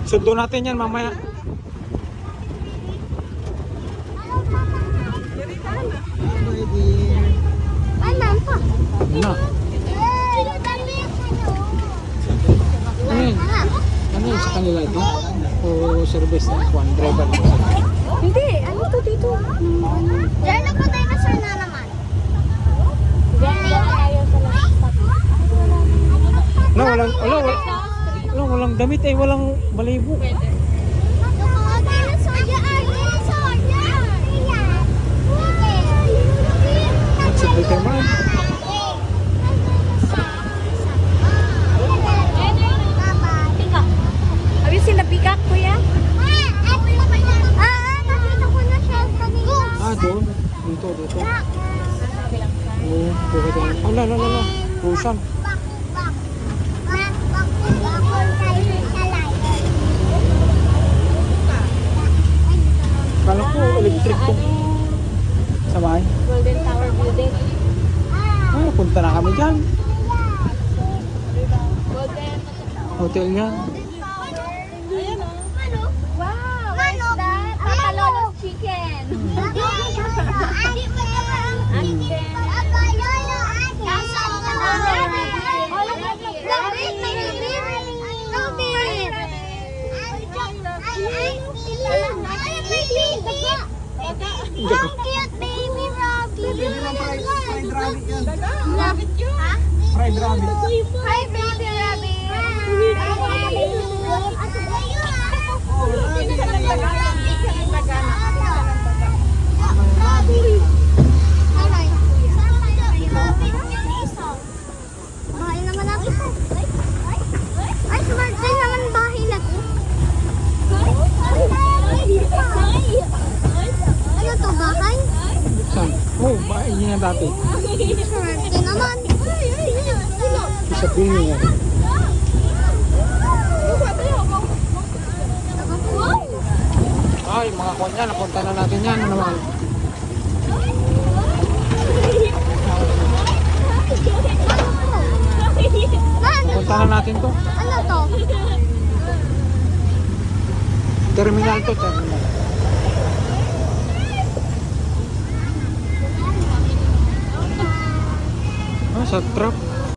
Sundo natin yan mamaya. Na. Ano yun sa kanila ito? O service ng one driver? Hindi, ano to dito? Diyan na po dinosaur na naman. Diyan na tayo sa last stop. Walang damit eh, walang balibo. Sabi man. Have you seen the peacock, kuya? Nakita ko na siya kanina. Doon. Dito. Oo, dito. Ala. Pusan. Kala ko electric to. Sabay. Golden Tower Building. Punta na kami dyan. Golden. Hotel niya. Wow, what's that? Papa Lolo's chicken. How cute, baby Robbie. Rabbit yun? Fried rabbit. Hi, baby Robbie. Bahay naman natin. Ay, smart din naman bahay natin. Ano to, bahay? Saan? Bahay niya dati. Smart din naman. Sa pinyo yan. Ay, mga kanya, napunta na natin yan. Ano naman? Punta na natin to. Ano to? Terminal to, terminal. Sa truck.